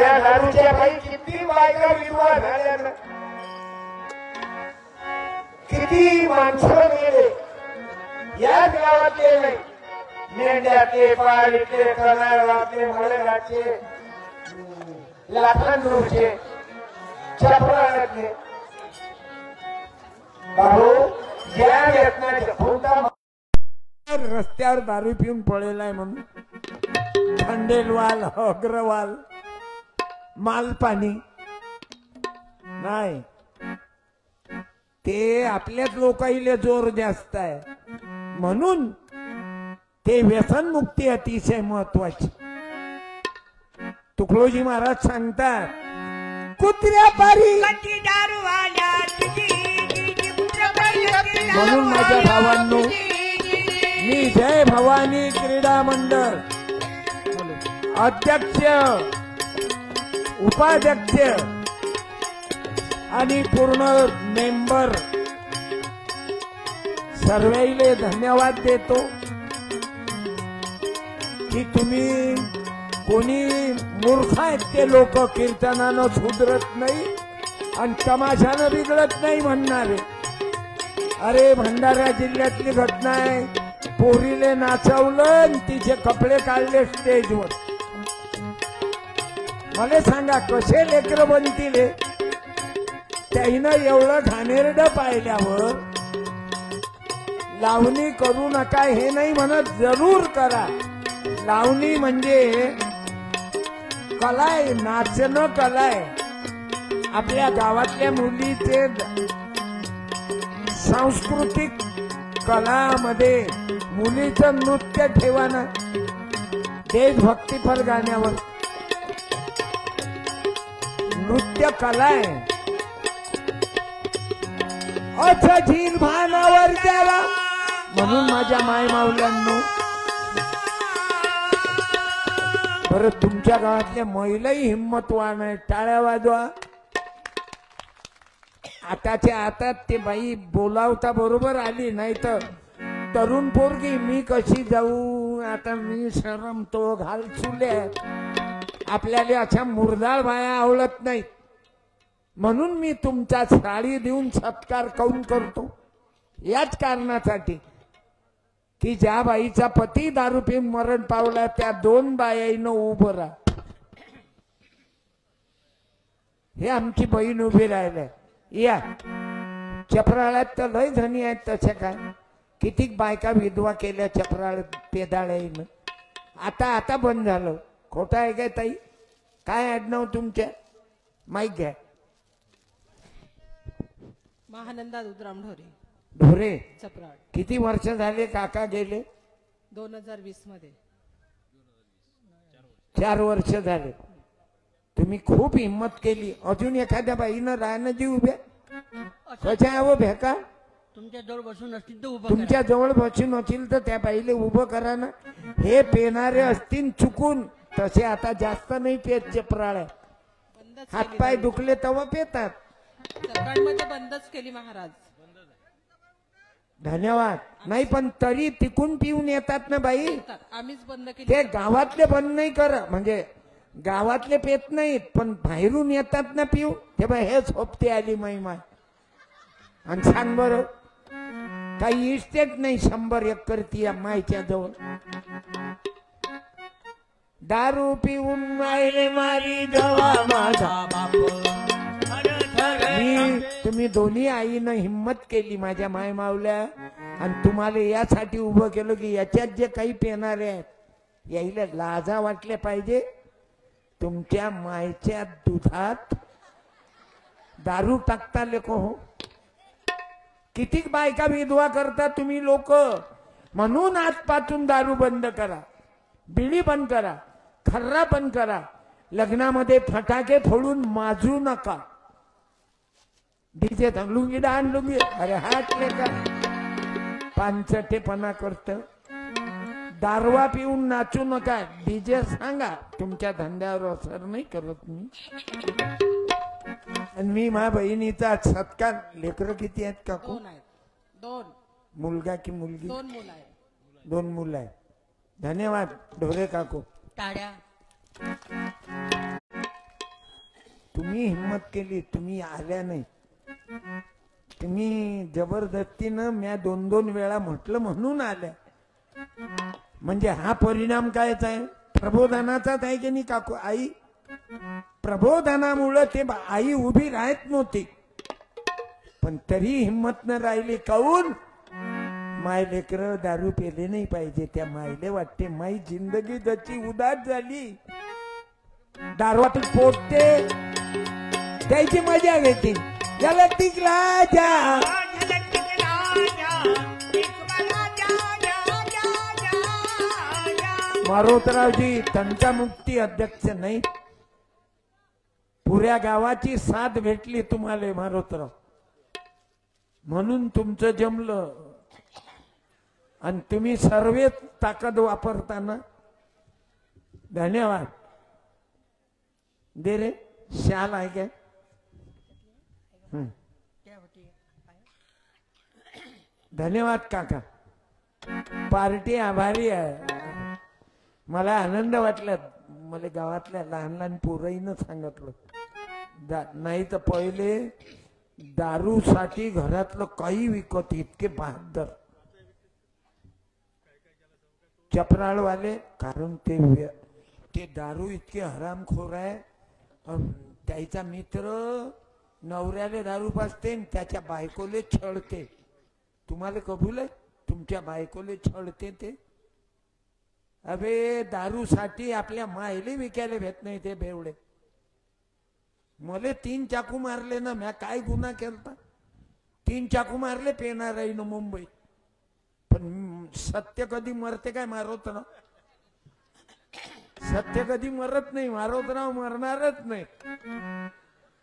या दारूच्या बाई किती बायका विधवा झाल्या ना, किती माणसं गेले या गावातले नाही, मेंढ्यातले पाळीतले कनाळातले मळगाचे लाखांदूरचे चपराळ्यातले भाऊ ज्या यत्नाच्या होता रस्त्यावर दारू पिऊन पळेलाय म्हणून खंडेलवाल अग्रवाल मालपाणी नाही, ते आपल्याच लोकाईले जोर जास्त आहे म्हणून ते व्यसनमुक्ती अतिशय महत्वाची. तुकडोजी महाराज सांगतात कुत्र्या पारी म्हणून माझ्या भावांनो मी जय भवानी क्रीडा मंडळ अध्यक्ष उपाध्यक्ष आणि पूर्ण मेंबर सर्वांना धन्यवाद देतो की तुम्ही कोणी मूर्ख आहेत ते लोक कीर्तनानं सुधरत नाही आणि तमाशानं बिघडत नाही म्हणणारे. अरे भंडारा जिल्ह्यातली घटना आहे, पोरीले नाचवलं आणि तिचे कपडे काढले स्टेजवर. मला सांगा कसे लेकर बनतील. त्यानं एवढं घाणेरडं पाहिल्यावर लावणी करू नका हे नाही म्हणत, जरूर करा. लावणी म्हणजे कलाय, नाचणं कलाय. आपल्या गावातल्या मुलीचे सांस्कृतिक कलामध्ये मुलीचं नृत्य ठेवाना देशभक्तीपर गाण्यावर नृत्य कला आहे. अच्छा झील भानावर द्यावा म्हणून माझ्या माय माऊल्यांनो बरं तुमच्या गावातल्या महिलाही हिंमतवान आहे, टाळ्या वाजवा. आताच्या आता ते बाई बोलावता बरोबर आली, नाही तर तरुण पोरगी मी कशी जाऊ, आता मी शरमतो घाल चुले. आपल्याला अशा मुरदाळ बाया आवडत नाहीत म्हणून मी तुमचा साडी देऊन सत्कार काऊन करतो, याच कारणासाठी की ज्या बाईचा पती दारू पिऊन मरण पावला त्या दोन बायाईनं उभं राहा. हे आमची बहीण उभी राहिल्या. या चपराळ्यात तर लय धनी आहेत, तशा काय कितीक बायका विधवा केल्या चपराळ पेदाळ्याईनं. आता बंद झालं. खोटं आहे काय ताई? काय आडनाव तुमच्या? माईक घ्या. महानंदा रुद्राम ढोरे. ढोरे चपराळ. किती वर्ष झाले काका गेले? 2020 मध्ये. 4 वर्ष झाले. तुम्ही खूप हिम्मत केली. अजून एखाद्या बाईनं राहणं जी उभ्या कशा यावं भेका तुमच्या जवळ बसून असतील तर उभं तुमच्या जवळ बसून असतील तर त्या बाईले उभं करा ना. हे पेणारे असतील चुकून, तसे आता जास्त नाही पेत चपराळ्या. हातपाय दुखले तेव्हा पेतात. सरकारमध्ये बंदच केली महाराज. धन्यवाद. नाही पण तरी तिकून पिऊन येतात ना बाई. आम्हीच बंद केली. ते गावातले बंद नाही करा, म्हणजे गावातले पेत नाहीत पण बाहेरून येतात ना पिऊ. ते बाई हेच होपते आली महिमा. आणि सांग बरं काही इस्टेट नाही 100 एकर ती मायच्या जवळ. दारू पिऊन मायले मारी जवा माझा बाप. तुम्ही दोन्ही आईनं हिम्मत केली माझ्या माय मावल्या आणि तुम्हाला यासाठी उभं केलं की याच्यात जे काही पेणारे आहेत यायला लाजा वाटल्या पाहिजे. तुमच्या मायच्या दुधात दारू टाकता लेको हो. कितीक बायका विधवा करता तुम्ही लोक. म्हणून आजपासून दारू बंद करा, बिडी बंद करा, खर्रा बंद करा. लग्नामध्ये फटाके फोडून माजू नका. डीजे लुंगी डान लुंगी अरे हात लेका पांचटेपणा करत. दारवा पिऊन नाचू नका. डीजे सांगा. तुमच्या धंद्यावर असर नाही करत मी. आणि मी माझ्या बहिणीचा सत्कार. लेकरं किती आहेत काकू? 2 मुलगा की मुलगी? 2 मुलं आहेत. 2 मुलं आहेत. धन्यवाद ढोरे काकू. टाळ्या. तुम्ही हिम्मत केली, तुम्ही आल्या नाही. तुम्ही जबरदस्तीनं म्या 2-2 वेळा म्हटलं म्हणून आल्या. म्हणजे हा परिणाम कायचा आहे? प्रबोधनाचाच आहे की नाही काकू आई? प्रबोधनामुळं ते आई उभी राहत नव्हती, पण तरी हिम्मत न राहिली. काऊन? माय लेकर दारू पेले नाही पाहिजे. त्या मायले वाटते माई जिंदगी जशी उदास झाली, दारूतून पोटते, त्याची मजा घेते. याला टिकला जा मारोतरावजी तंटामुक्ती अध्यक्ष नाही, पुऱ्या गावाची साथ भेटली तुम्हाला मारोतराव, म्हणून तुमचं जमलं. आणि तुम्ही सर्वच ताकद वापरताना धन्यवाद. दे रे शाल आहे काय? धन्यवाद काका, पार्टी आभारी आहे. मला आनंद वाटला. मला गावातल्या लहान लहान पोराईनं सांगितलं, नाही तर पहिले दारूसाठी घरातलं काही विकत, इतके बहादर चपराळवाले. कारण ते दारू इतके हरामखोर आहे. त्याचा मित्र नवऱ्याले दारू पाजते, त्याच्या बायकोले छळते. तुम्हाला कबूल आहे? तुमच्या बायकोले छळते ते. अबे दारूसाठी आपल्या मायले विकायला भेट नाही ते बेवडे. मले 3 चाकू मारले ना, म्या काय गुन्हा केलता? 3 चाकू मारले पेणार आहे ना मुंबईत. पण सत्य कधी मरते काय? मारवत ना सत्य कधी मरत नाही. मारोतराव मरणारच नाही.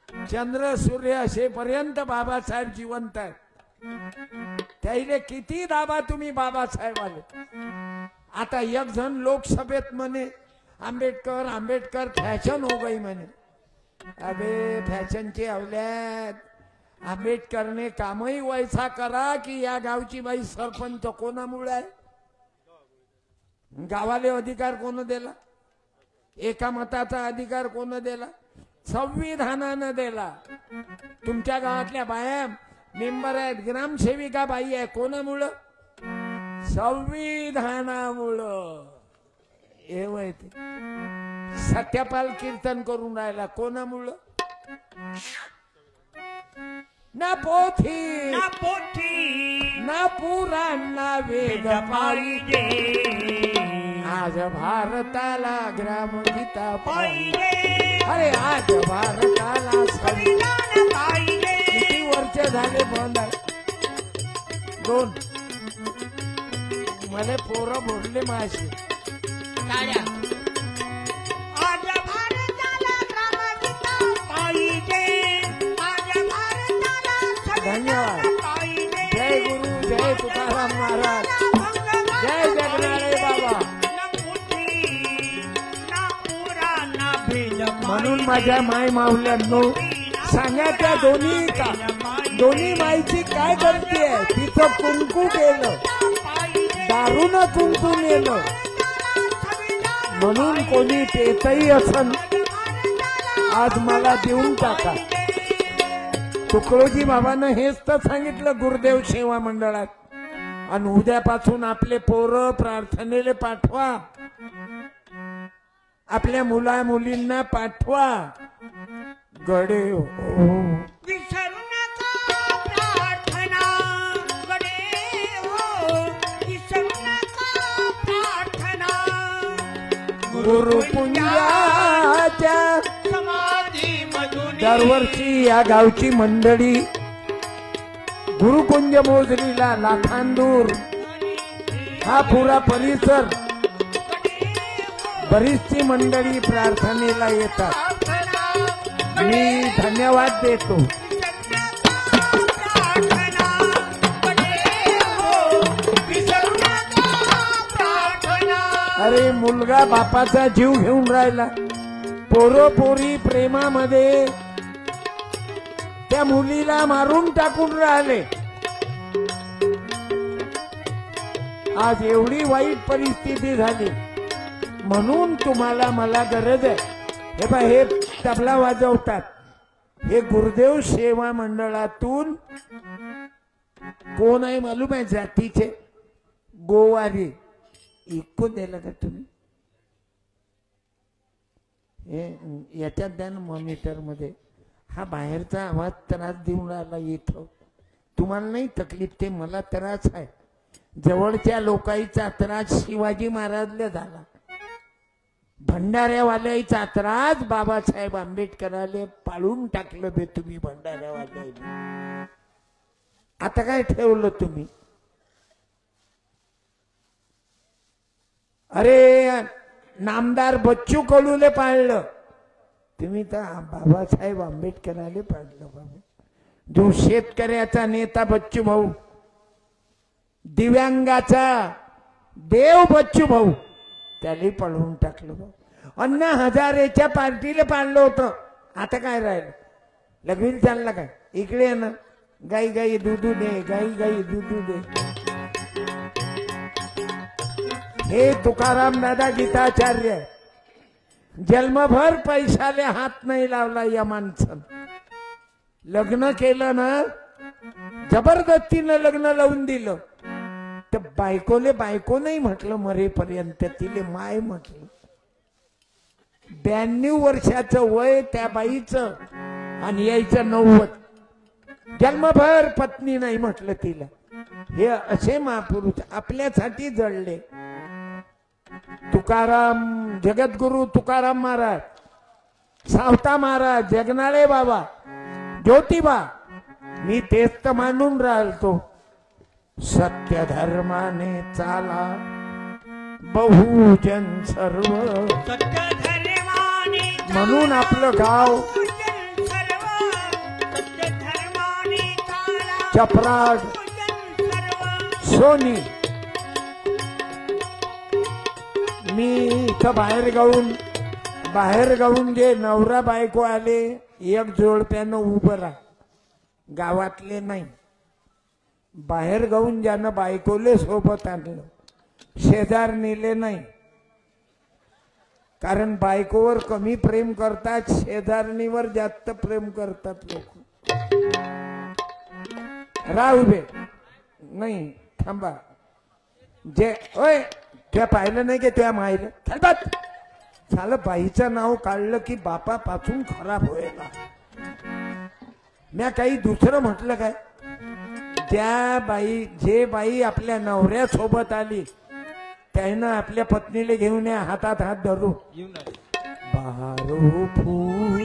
चंद्र सूर्य असेपर्यंत बाबासाहेब जिवंत आहेत. त्याईले किती दाबा तुम्ही बाबासाहेब आले. आता एक जण लोकसभेत म्हणे आंबेडकर आंबेडकर फॅशन हो गई म्हणे. अबे फॅशनचे अवल्यात. आंबेडकरने कामही वैसा करा की या गावची बाई सरपंच कोणामुळे आहे? गावाले अधिकार कोण दिला? एका मताचा अधिकार कोण दिला? संविधानानं दिला. तुमच्या गावातल्या बाया मेंबर आहेत, ग्रामसेविका बाई आहे, कोणामुळं? संविधानामुळं. हे माहिती सत्यपाल कीर्तन करून राहिला, कोणामुळं? ना पोथी ना पुराण ना वेद पाहिजे. आज भारताला ग्रामगीता पाहिजे. अरे आज भारताला संविधान पाहिजे. किती वर्ष झाले बंद आहे? 2. मला पोरं बोलले माशी. आज भारताला ग्रामगीता पाहिजे. आज भारताला धन्यवाद. संविधान पाहिजे. जय गुरु, जय तुकाराम महाराज, जय जगनाळे बाबा. म्हणून माझ्या माय माऊल्यांनो सांगा, त्या दोन्ही माईची काय गलती आहे? तिचं कुंकू गेलं, दारूनं कुंकू नेलं. म्हणून कोणी पेतही असन आज मला देऊन टाका. तुकडोजी बाबांना हेच तर सांगितलं गुरुदेव सेवा मंडळात. आणि उद्यापासून आपले पोरं प्रार्थनेला पाठवा, आपल्या मुला मुलींना पाठवा. गडे हो विसरू नका प्रार्थना. गडे हो विसरू नका प्रार्थना. गुरुपुंजाच्या समाधी मधून दरवर्षी या गावची मंडळी गुरुकुंज मोजरीला लाखांदूर हा पुरा परिसर बरीचशी मंडळी प्रार्थनेला येतात. मी धन्यवाद देतो. अरे मुलगा बापाचा जीव घेऊन राहिला. पोरोपोरी प्रेमामध्ये त्या मुलीला मारून टाकून राहिले. आज एवढी वाईट परिस्थिती झाली. म्हणून तुम्हाला मला गरज आहे. हे बा हे तबला वाजवतात, हे गुरुदेव सेवा मंडळातून कोण आहे मालूम आहे? जातीचे गोवारी. इको दिलं का तुम्ही? हे याच्यात द्या ना मॉनिटर मध्ये. हा बाहेरचा आवाज त्रास देऊन राहिला इथं. तुम्हाला नाही तकलीफ, ते मला त्रास आहे. जवळच्या लोकांचा त्रास शिवाजी महाराजला झाला, भंडाऱ्यावाल्याचा त्रास बाबासाहेब आंबेडकराले पाळून टाकलं बे तुम्ही भंडाऱ्यावाल्याला. आता काय ठेवलं तुम्ही? अरे नामदार बच्चू कडूले पाळलं तुम्ही, तर बाबासाहेब आंबेडकराले पाळलं. बाबा जो शेतकऱ्याचा नेता बच्चू भाऊ, दिव्यांगाचा देव बच्चू भाऊ, त्याला पळवून टाकलं. अण्णा हजारेच्या पार्टीला पाळलं होतं. आता काय राहिलं? लग्न चालला काय? इकडे ना, गाई गाई दूधू दे, गाई गाई दूधू दे. हे तुकाराम दादा गीताचार्य, जन्मभर पैशाले हात नाही लावला या माणसानं. लग्न केलं ना, जबरदस्तीनं लग्न लावून दिलं. तर बायकोले बायको नाही म्हटलं मरेपर्यंत, तिले माय म्हटलं. 92 वर्षाचं वय त्या बाईचं आणि यायचं 90. जन्मभर पत्नी नाही म्हटलं तिला. हे असे महापुरुष आपल्यासाठी जळले. तुकाराम, जगद्गुरु तुकाराम महाराज, सावता महाराज, जगनाळे बाबा, ज्योतिबा, मी तेच तर मानून राहिलो. सत्य धर्माने चाला बहुजन सर्व. सत्य धर्माने म्हणून आपलं गाव बहुजन सर्व. सत्य धर्माने चाला चपराड, बहुजन सर्व. सोनी. मी इथं बाहेर गाऊन जे नवरा बायको आले, एक जोडप्यानं उभं राहा. गावातले नाही, बाहेर गाऊन ज्यानं बायकोले सोबत आणलं, शेजारणीले नाही. कारण बायकोवर कमी प्रेम करतात, शेजारणीवर जास्त प्रेम करतात लोक. राह उभे नाही, थांबा. जे ओय तुला पाहिलं नाही की तुझ्या मायला थांबत झालं. बाईचं नाव काढलं की बापापासून खराब व्हायला. मी काही दुसरं म्हटलं काय? जे बाई आपल्या नवऱ्यासोबत आली, त्यानं आपल्या पत्नीला घेऊन या, हातात हात धरू. बारो फूल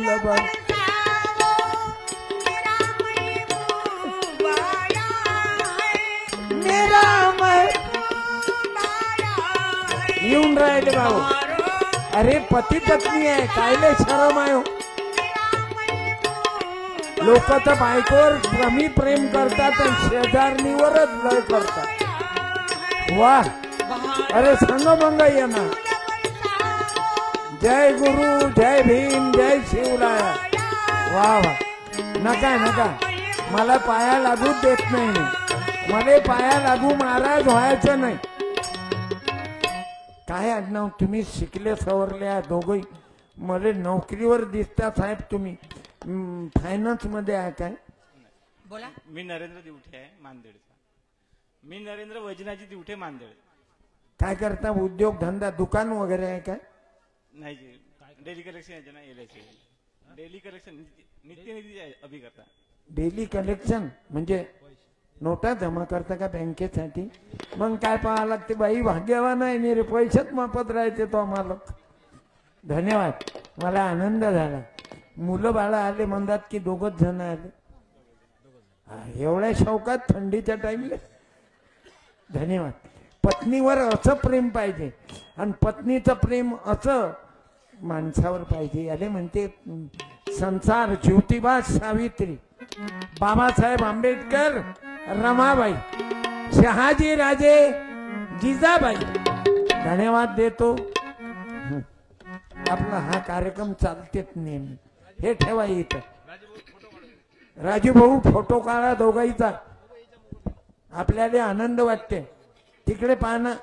येऊन राहिले भाऊ. अरे पती पत्नी आहे, कायले शरम आहे. लोक तर बायकोवर कमी प्रेम करतात आणि शेजारणीवरच लय करतात. वा, अरे संग मंग ये ना. जय गुरु, जय भीम, जय शिवराया. वा वा. नका मला पाया लागू देत नाही. मला पाया लागू महाराज व्हायचं नाही. काय आडनाव? तुम्ही शिकले सवरले दोघही. मला नोकरीवर दिसता साहेब. तुम्ही फायनान्स मध्ये आहे काय? बोला. मी नरेंद्र दिवठे आहे मानदेडचा. मी नरेंद्र वजनाजी दिवठे मानदेड. काय करता? उद्योग धंदा दुकान वगैरे आहे काय? नाही जी, डेली कलेक्शन योजना LIC. डेली कलेक्शन नित्य निधी अभि करता. डेली कलेक्शन म्हणजे नोटा जमा करता का बँकेसाठी? मग काय पाहावं लागते बाई? भाग्यवान आहे मी रे, पैसेच मापत राहायचे तो आम्हाला. धन्यवाद, मला आनंद झाला. मुलं बाळा आले म्हणतात की दोघच जण आले. एवढ्या शौकात थंडीच्या टाइमला. धन्यवाद. पत्नीवर असं प्रेम पाहिजे आणि पत्नीचं प्रेम असं माणसावर पाहिजे. याले म्हणते संसार. ज्योतिबा, सावित्री, बाबासाहेब आंबेडकर, रमाबाई, शहाजी राजे, जिजाबाई. धन्यवाद देतो. आपला हा कार्यक्रम चालतेच नेहमी. हे ठेवा इथं. राजू भाऊ फोटो काढा दोघाईचा. आपल्याला आनंद वाटते. तिकडे पाहणं.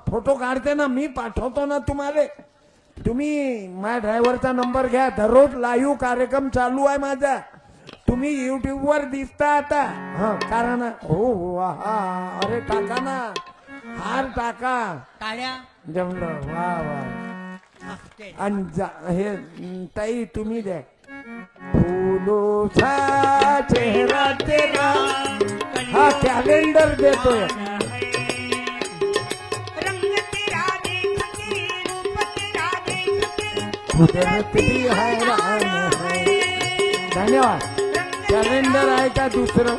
फोटो काढते ना, मी पाठवतो ना तुम्हाला. तुम्ही माझ्या ड्रायव्हरचा नंबर घ्या. दररोज लाईव्ह कार्यक्रम चालू आहे माझा. तुम्ही YouTube वर दिसता आता. हा कारण हो हो हा अरे टाका ना, हार टाका. टाळ्या जमलं. वा वा. आणि हे ताई तुम्ही द्या. फूलों सा चेहरा तेरा. हा कॅलेंडर देतोय. रंग तेरा देख के रूप तेरा देख के कुदरत भी हैरान है. धन्यवाद. कॅलेंडर आहे का दुसरं?